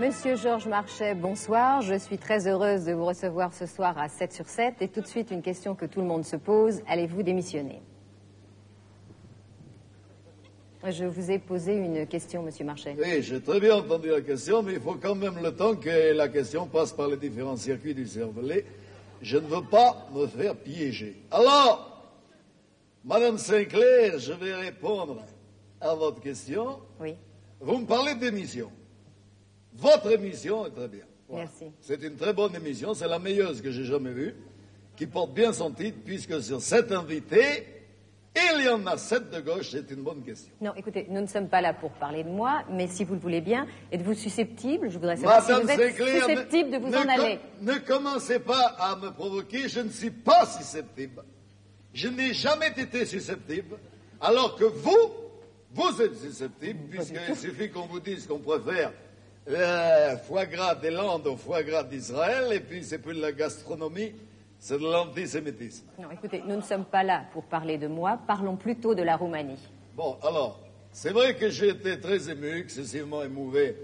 Monsieur Georges Marchais, bonsoir. Je suis très heureuse de vous recevoir ce soir à 7 sur 7. Et tout de suite, une question que tout le monde se pose. Allez-vous démissionner? Je vous ai posé une question, Monsieur Marchais. Oui, j'ai très bien entendu la question, mais il faut quand même le temps que la question passe par les différents circuits du cervelet. Je ne veux pas me faire piéger. Alors, Madame Sinclair, je vais répondre à votre question. Oui. Vous me parlez d'émission. Votre émission est très bien. Voilà. Merci. C'est une très bonne émission, c'est la meilleure que j'ai jamais vue, qui porte bien son titre, puisque sur 7 invités, il y en a 7 de gauche, c'est une bonne question. Non, écoutez, nous ne sommes pas là pour parler de moi, mais si vous le voulez bien, êtes-vous susceptible? Je voudrais savoir si vous êtes susceptible de vous en aller. Ne commencez pas à me provoquer, je ne suis pas susceptible. Je n'ai jamais été susceptible, alors que vous êtes susceptible, puisqu'il suffit qu'on vous dise qu'on préfère foie gras des Landes au foie gras d'Israël, et puis c'est plus de la gastronomie, c'est de l'antisémitisme. Non, écoutez, nous ne sommes pas là pour parler de moi, parlons plutôt de la Roumanie. Bon, alors, c'est vrai que j'ai été très ému, excessivement émouvé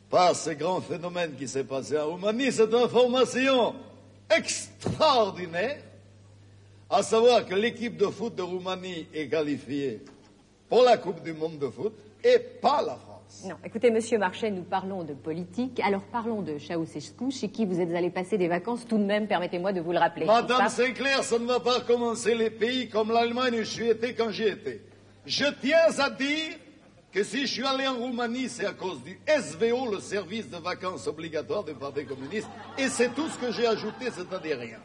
par ce grand phénomène qui s'est passé en Roumanie, cette information extraordinaire, à savoir que l'équipe de foot de Roumanie est qualifiée pour la Coupe du Monde de foot et pas la France. Non, écoutez, Monsieur Marchais, nous parlons de politique, alors parlons de Ceausescu, chez qui vous êtes allé passer des vacances tout de même, permettez-moi de vous le rappeler. Madame Sinclair, ça ne va pas commencer les pays comme l'Allemagne où je suis été quand j'y étais. Je tiens à dire que si je suis allé en Roumanie, c'est à cause du SVO, le service de vacances obligatoire du Parti communiste, et c'est tout ce que j'ai ajouté, c'est-à-dire rien.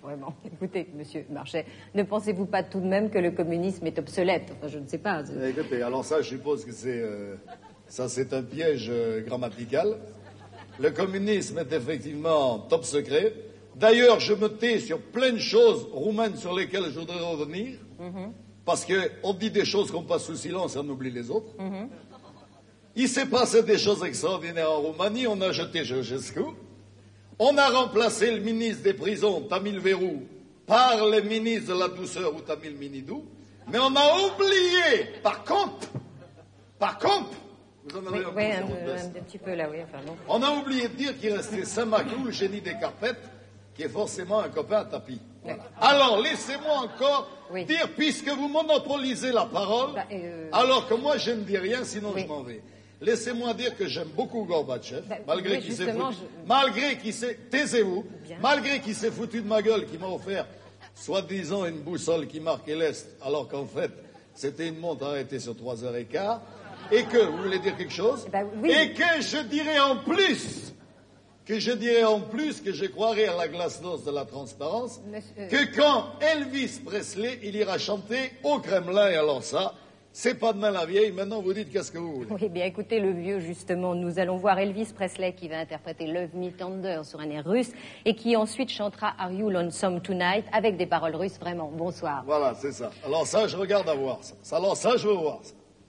Vraiment. Écoutez, Monsieur Marchais, ne pensez-vous pas tout de même que le communisme est obsolète? Enfin, je ne sais pas. Écoutez, alors ça, je suppose que c'est un piège grammatical. Le communisme est effectivement top secret. D'ailleurs, je me tais sur plein de choses roumaines sur lesquelles je voudrais revenir, parce qu'on dit des choses qu'on passe sous silence et on oublie les autres. Il s'est passé des choses extraordinaires en Roumanie. On a jeté Ceausescu. On a remplacé le ministre des prisons, Tamil Verou, par le ministre de la douceur, ou Tamil Minidou. Mais on a oublié, par contre, vous en avez un petit peu là, oui. Enfin, bon. On a oublié de dire qu'il restait Saint-Maclou, le génie des carpettes, qui est forcément un copain à tapis. Voilà. Alors, laissez-moi encore dire, puisque vous monopolisez la parole, alors que moi je ne dis rien, sinon je m'en vais. Laissez-moi dire que j'aime beaucoup Gorbatchev, malgré qu'il s'est foutu. Taisez-vous. Malgré qu'il s'est foutu de ma gueule, qui m'a offert, soi-disant, une boussole qui marquait l'Est, alors qu'en fait, c'était une montre arrêtée sur 3h15. Et que, vous voulez dire quelque chose? Et que je dirais en plus, que je croirais à la glasnost de la transparence, que quand Elvis Presley, il ira chanter au Kremlin, et alors ça, c'est pas demain la vieille, maintenant vous dites qu'est-ce que vous voulez. Oui, bien écoutez, le vieux, justement, nous allons voir Elvis Presley qui va interpréter Love Me Tender sur un air russe et qui ensuite chantera Are You Lonesome Tonight avec des paroles russes, vraiment. Bonsoir. Voilà, c'est ça. Alors ça, je regarde à voir ça. Alors ça, je veux voir ça.